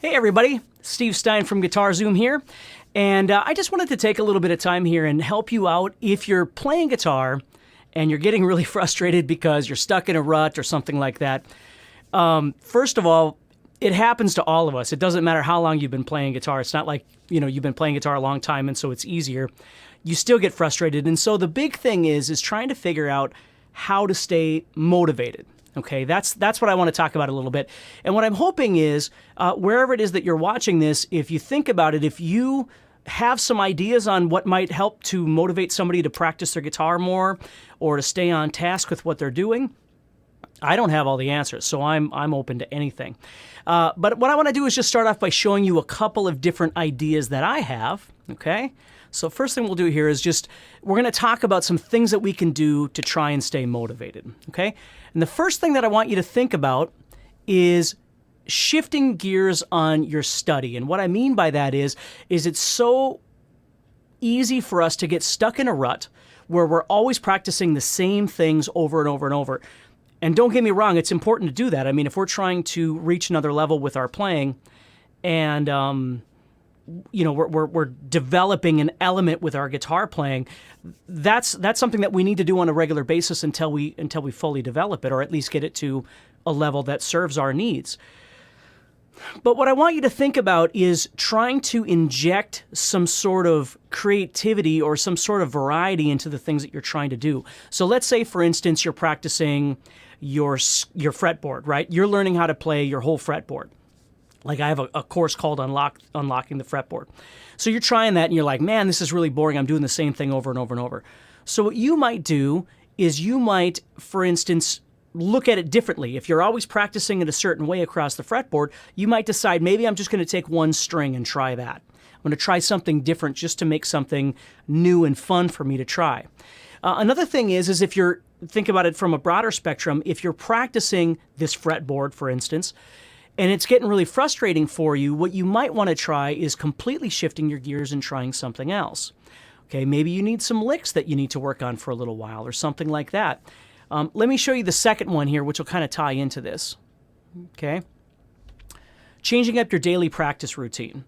Hey everybody, Steve Stine from guitarzoom here, and I just wanted to take a little bit of time here and help you out if you're playing guitar and you're getting really frustrated because you're stuck in a rut or something like that. First of all, it happens to all of us. It doesn't matter how long you've been playing guitar. It's not like, you've been playing guitar a long time and so it's easier. You still get frustrated, and so the big thing is trying to figure out how to stay motivated. Okay, that's what I want to talk about a little bit. And what I'm hoping is, wherever it is that you're watching this, if you think about it, if you have some ideas on what might help to motivate somebody to practice their guitar more or to stay on task with what they're doing, I don't have all the answers, so I'm open to anything. But what I want to do is just start off by showing you a couple of different ideas that I have, okay? So first thing we'll do here is we're going to talk about some things that we can do to try and stay motivated, okay? And the first thing that I want you to think about is shifting gears on your study. And what I mean by that is it's so easy for us to get stuck in a rut where we're always practicing the same things over and over and over. And don't get me wrong, it's important to do that. I mean, if we're trying to reach another level with our playing and we're developing an element with our guitar playing, that's something that we need to do on a regular basis until we fully develop it, or at least get it to a level that serves our needs. But what I want you to think about is trying to inject some sort of creativity or some sort of variety into the things that you're trying to do. So let's say, for instance, you're practicing your fretboard, right? You're learning how to play your whole fretboard. Like I have a course called Unlocking the Fretboard. So you're trying that and you're like, man, this is really boring. I'm doing the same thing over and over and over. So what you might do is you might, for instance, look at it differently. If you're always practicing it a certain way across the fretboard, you might decide maybe I'm just going to take one string and try that. I'm going to try something different just to make something new and fun for me to try. Another thing is if you're, think about it from a broader spectrum, if you're practicing this fretboard, for instance, and it's getting really frustrating for you, what you might want to try is completely shifting your gears and trying something else. Okay, maybe you need some licks that you need to work on for a little while or something like that. Let me show you the second one here, which will kind of tie into this. Okay, changing up your daily practice routine.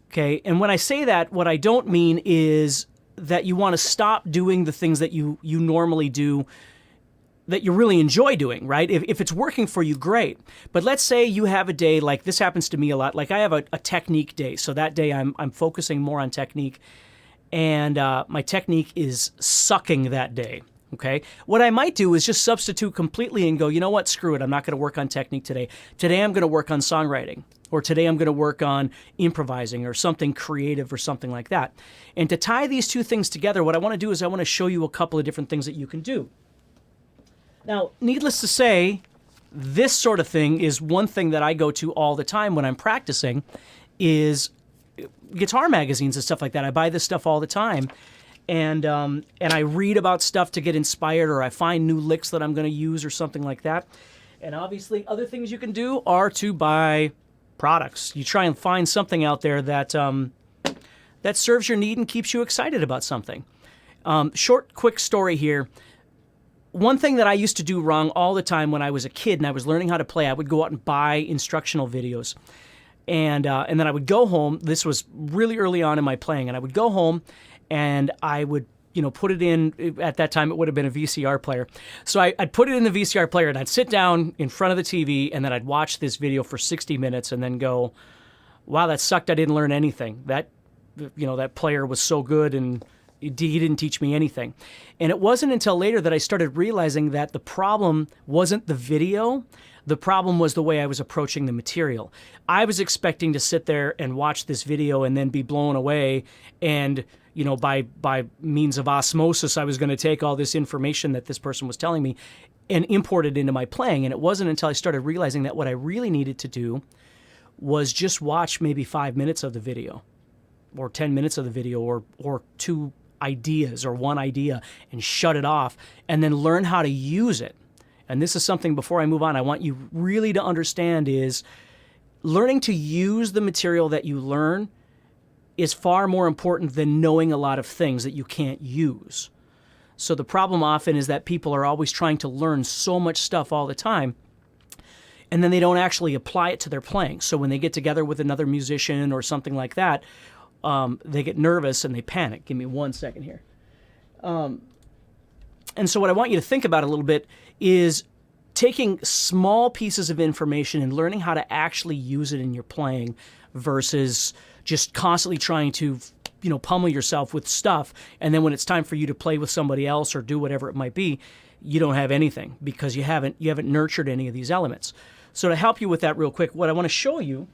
Okay, and when I say that, what I don't mean is that you want to stop doing the things that you normally do that you really enjoy doing, right? If it's working for you, great. But let's say you have a day, like this happens to me a lot, like I have a technique day. So that day I'm focusing more on technique, and my technique is sucking that day, okay? What I might do is just substitute completely and go, you know what, screw it, I'm not going to work on technique today. Today I'm going to work on songwriting, or today I'm going to work on improvising or something creative or something like that. And to tie these two things together, what I want to do is I want to show you a couple of different things that you can do. Now, needless to say, this sort of thing is one thing that I go to all the time when I'm practicing is guitar magazines and stuff like that. I buy this stuff all the time, and I read about stuff to get inspired, or I find new licks that I'm going to use or something like that. And obviously, other things you can do are to buy products. You try and find something out there that serves your need and keeps you excited about something. Short, quick story here. One thing that I used to do wrong all the time when I was a kid and I was learning how to play, I would go out and buy instructional videos. And then I would go home. This was really early on in my playing. And I would go home and I would, put it in, at that time it would have been a VCR player. So I'd put it in the VCR player and I'd sit down in front of the TV and then I'd watch this video for 60 minutes and then go, wow, that sucked. I didn't learn anything. That player was so good and he didn't teach me anything. And it wasn't until later that I started realizing that the problem wasn't the video. The problem was the way I was approaching the material. I was expecting to sit there and watch this video and then be blown away. And, by means of osmosis, I was going to take all this information that this person was telling me and import it into my playing. And it wasn't until I started realizing that what I really needed to do was just watch maybe 5 minutes of the video or 10 minutes of the video or two ideas or one idea and shut it off and then learn how to use it. And this is something, before I move on, I want you really to understand is learning to use the material that you learn is far more important than knowing a lot of things that you can't use. So the problem often is that people are always trying to learn so much stuff all the time and then they don't actually apply it to their playing. So when they get together with another musician or something like that, they get nervous and they panic. Give me 1 second here. And so what I want you to think about a little bit is taking small pieces of information and learning how to actually use it in your playing versus just constantly trying to, pummel yourself with stuff. And then when it's time for you to play with somebody else or do whatever it might be, you don't have anything because you haven't nurtured any of these elements. So to help you with that real quick, what I want to show you,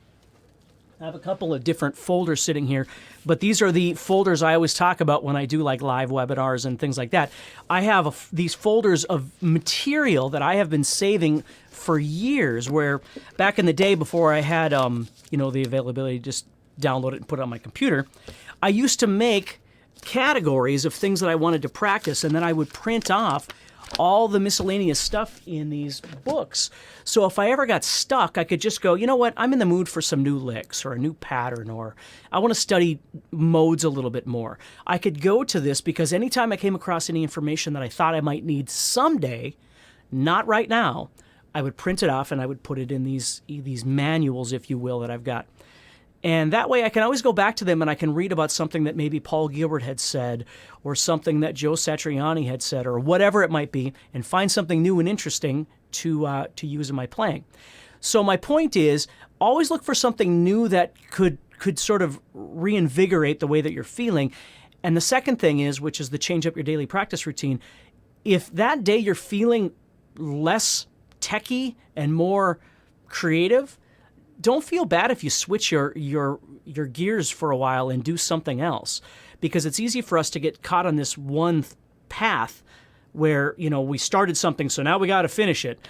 I have a couple of different folders sitting here, but these are the folders I always talk about when I do like live webinars and things like that. I have these folders of material that I have been saving for years, where back in the day before I had the availability to just download it and put it on my computer, I used to make categories of things that I wanted to practice, and then I would print off all the miscellaneous stuff in these books. So if I ever got stuck, I could just go, you know what, I'm in the mood for some new licks or a new pattern, or I want to study modes a little bit more. I could go to this because anytime I came across any information that I thought I might need someday, not right now, I would print it off and I would put it in these manuals, if you will, that I've got. And that way I can always go back to them and I can read about something that maybe Paul Gilbert had said or something that Joe Satriani had said or whatever it might be, and find something new and interesting to use in my playing. So my point is, always look for something new that could sort of reinvigorate the way that you're feeling. And the second thing is, which is the change up your daily practice routine, if that day you're feeling less techie and more creative, don't feel bad if you switch your gears for a while and do something else, because it's easy for us to get caught on this one path where, we started something, so now we got to finish it.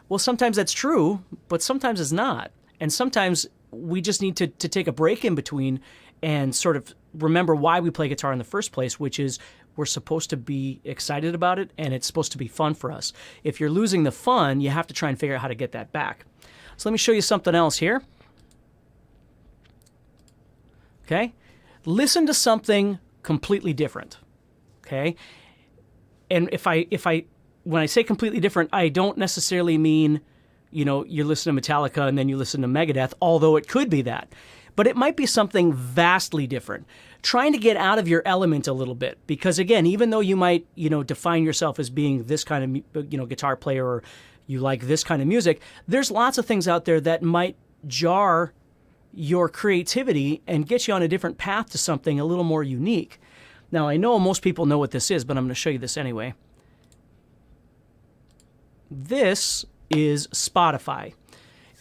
Well, sometimes that's true, but sometimes it's not. And sometimes we just need to take a break in between and sort of remember why we play guitar in the first place, which is we're supposed to be excited about it and it's supposed to be fun for us. If you're losing the fun, you have to try and figure out how to get that back. So let me show you something else here. Okay? Listen to something completely different. Okay? And when I say completely different, I don't necessarily mean, you listen to Metallica and then you listen to Megadeth, although it could be that. But it might be something vastly different. Trying to get out of your element a little bit. Because again, even though you might, define yourself as being this kind of, guitar player, or you like this kind of music, there's lots of things out there that might jar your creativity and get you on a different path to something a little more unique. Now, I know most people know what this is, but I'm going to show you this anyway. This is Spotify.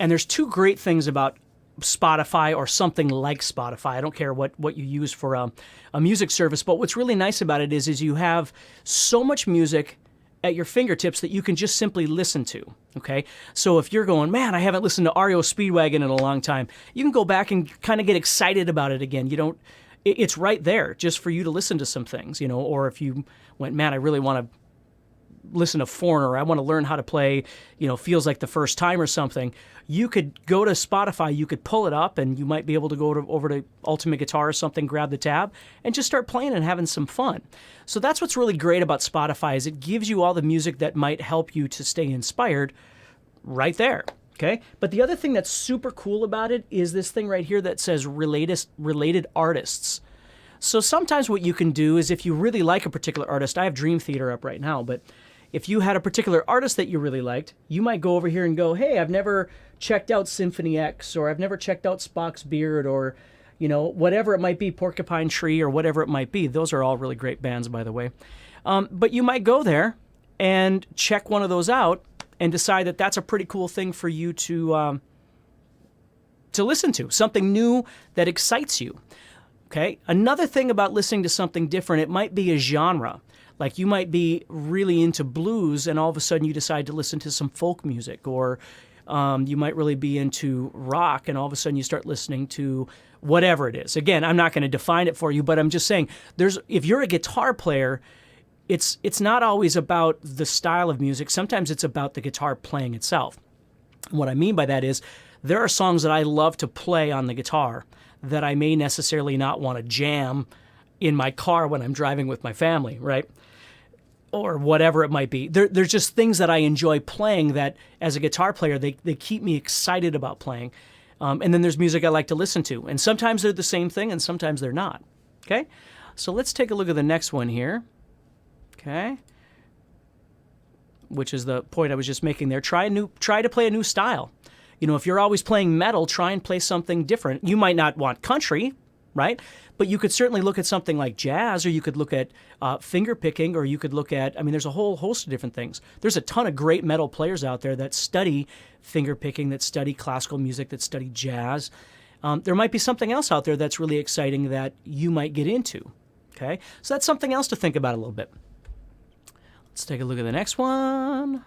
And there's two great things about Spotify, or something like Spotify. I don't care what you use for a music service, but what's really nice about it is you have so much music at your fingertips that you can just simply listen to, okay? So if you're going, man, I haven't listened to REO Speedwagon in a long time, you can go back and kind of get excited about it again. It's right there just for you to listen to some things, or if you went, man, I really want to listen to Foreigner, I want to learn how to play, Feels Like the First Time or something, you could go to Spotify, you could pull it up, and you might be able to go over to Ultimate Guitar or something, grab the tab, and just start playing and having some fun. So that's what's really great about Spotify, is it gives you all the music that might help you to stay inspired right there, okay? But the other thing that's super cool about it is this thing right here that says related artists. So sometimes what you can do is, if you really like a particular artist, I have Dream Theater up right now, but if you had a particular artist that you really liked, you might go over here and go, hey, I've never checked out Symphony X, or I've never checked out Spock's Beard, or, whatever it might be, Porcupine Tree, or whatever it might be. Those are all really great bands, by the way. But you might go there and check one of those out and decide that that's a pretty cool thing for you to listen to, something new that excites you. Okay? Another thing about listening to something different, it might be a genre. Like you might be really into blues and all of a sudden you decide to listen to some folk music, or you might really be into rock and all of a sudden you start listening to whatever it is. Again, I'm not going to define it for you, but I'm just saying, if you're a guitar player, it's not always about the style of music. Sometimes it's about the guitar playing itself. What I mean by that is, there are songs that I love to play on the guitar that I may necessarily not want to jam in my car when I'm driving with my family, right? or whatever it might be. There's just things that I enjoy playing that, as a guitar player, they keep me excited about playing. And then there's music I like to listen to. And sometimes they're the same thing, and sometimes they're not. Okay? So let's take a look at the next one here. Okay? Which is the point I was just making there. Try to play a new style. You know, if you're always playing metal, try and play something different. You might not want country, right? But you could certainly look at something like jazz, or you could look at finger picking, or you could look at, I mean, there's a whole host of different things. There's a ton of great metal players out there that study finger picking, that study classical music, that study jazz. There might be something else out there that's really exciting that you might get into, okay? So that's something else to think about a little bit. Let's take a look at the next one.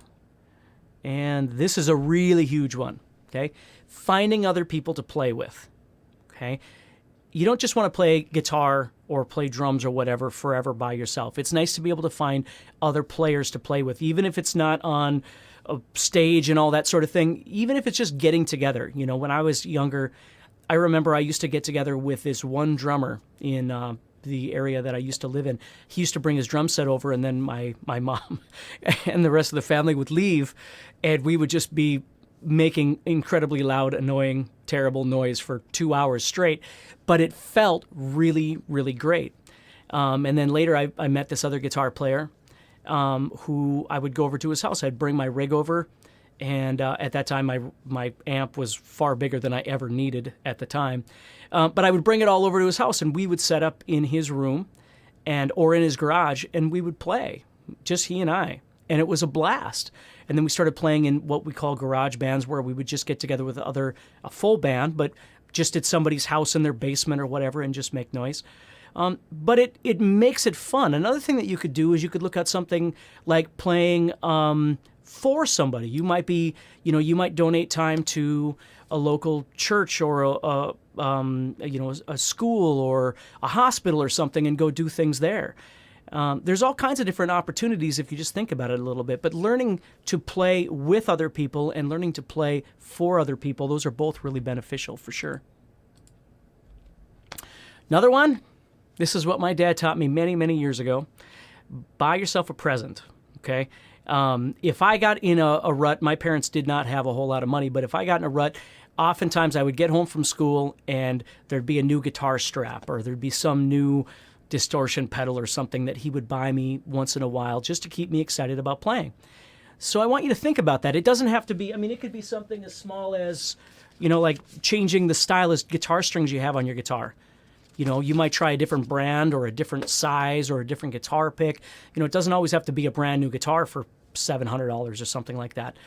And this is a really huge one, okay? Finding other people to play with, okay? You don't just want to play guitar or play drums or whatever forever by yourself. It's nice to be able to find other players to play with, even if it's not on a stage and all that sort of thing, even if it's just getting together. You know, when I was younger, I remember I used to get together with this one drummer in the area that I used to live in. He used to bring his drum set over, and then my mom and the rest of the family would leave, and we would just be making incredibly loud, annoying, terrible noise for 2 hours straight. But it felt really, really great. And then later I met this other guitar player who I would go over to his house. I'd bring my rig over, and at that time my amp was far bigger than I ever needed at the time. But I would bring it all over to his house, and we would set up in his room or in his garage, and we would play, just he and I. And it was a blast. And then we started playing in what we call garage bands, where we would just get together with a full band, but just at somebody's house in their basement or whatever, and just make noise. But it makes it fun. Another thing that you could do is you could look at something like playing for somebody. You might donate time to a local church or a school or a hospital or something, and go do things there. There's all kinds of different opportunities if you just think about it a little bit. But learning to play with other people and learning to play for other people, those are both really beneficial for sure. Another one, this is what my dad taught me many, many years ago. Buy yourself a present, okay? If I got in a rut, my parents did not have a whole lot of money, but if I got in a rut, oftentimes I would get home from school and there'd be a new guitar strap, or there'd be some new distortion pedal or something that he would buy me once in a while just to keep me excited about playing. So I want you to think about that. It doesn't have to be, I mean, it could be something as small as, like changing the stylus guitar strings you have on your guitar. You might try a different brand or a different size or a different guitar pick. It doesn't always have to be a brand new guitar for $700 or something like that.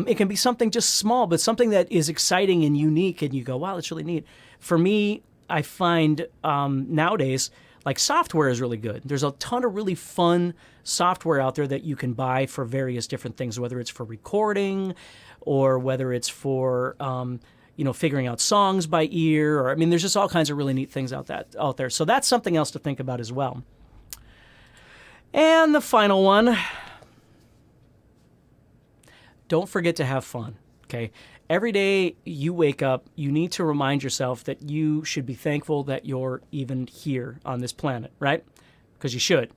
It can be something just small, but something that is exciting and unique, and you go, wow, that's really neat. For me, I find nowadays, like, software is really good. There's a ton of really fun software out there that you can buy for various different things, whether it's for recording or whether it's for figuring out songs by ear, or there's just all kinds of really neat things out there. So that's something else to think about as well. And the final one, don't forget to have fun, okay? Every day you wake up, you need to remind yourself that you should be thankful that you're even here on this planet, right? Because you should.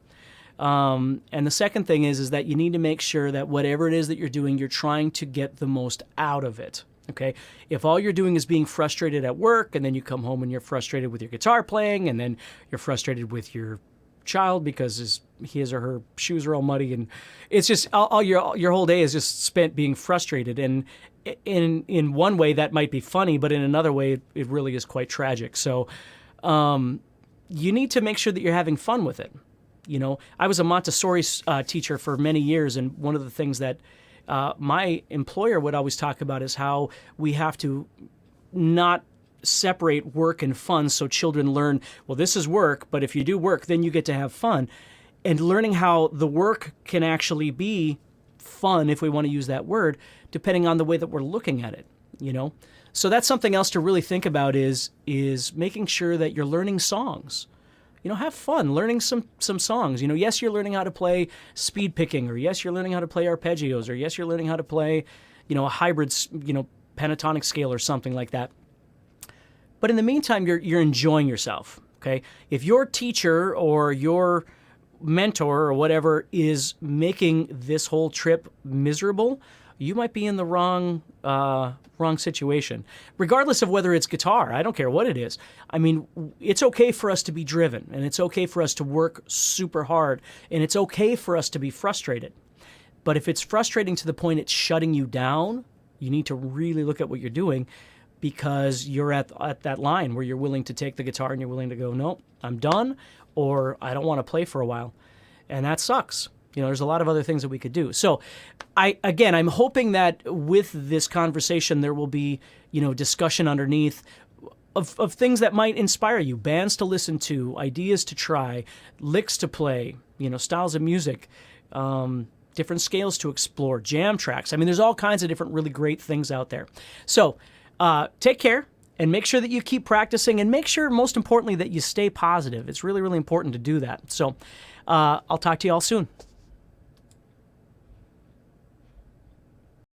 And the second thing is that you need to make sure that whatever it is that you're doing, you're trying to get the most out of it, okay? If all you're doing is being frustrated at work, and then you come home and you're frustrated with your guitar playing, and then you're frustrated with your child because his or her shoes are all muddy, and it's just all your whole day is just spent being frustrated. And in one way that might be funny, but in another way it really is quite tragic. So you need to make sure that you're having fun with it. I was a Montessori teacher for many years, and one of the things that my employer would always talk about is how we have to not separate work and fun, so children learn, well, this is work, but if you do work, then you get to have fun. And learning how the work can actually be fun, if we want to use that word, depending on the way that we're looking at it, So that's something else to really think about is making sure that you're learning songs. Have fun learning some songs. Yes, you're learning how to play speed picking, or yes, you're learning how to play arpeggios, or yes, you're learning how to play, a hybrid, pentatonic scale or something like that. But in the meantime, you're enjoying yourself, okay? If your teacher or your mentor or whatever is making this whole trip miserable, you might be in the wrong situation. Regardless of whether it's guitar, I don't care what it is. I mean, it's okay for us to be driven, and it's okay for us to work super hard, and it's okay for us to be frustrated. But if it's frustrating to the point it's shutting you down, you need to really look at what you're doing, because you're at that line where you're willing to take the guitar and you're willing to go, no, I'm done, or I don't want to play for a while. And that sucks. There's a lot of other things that we could do. So I'm hoping that with this conversation, there will be, discussion underneath of things that might inspire you, bands to listen to, ideas to try, licks to play, styles of music, different scales to explore, jam tracks. I mean, there's all kinds of different really great things out there. So take care and make sure that you keep practicing, and make sure, most importantly, that you stay positive. It's really, really important to do that. So I'll talk to you all soon.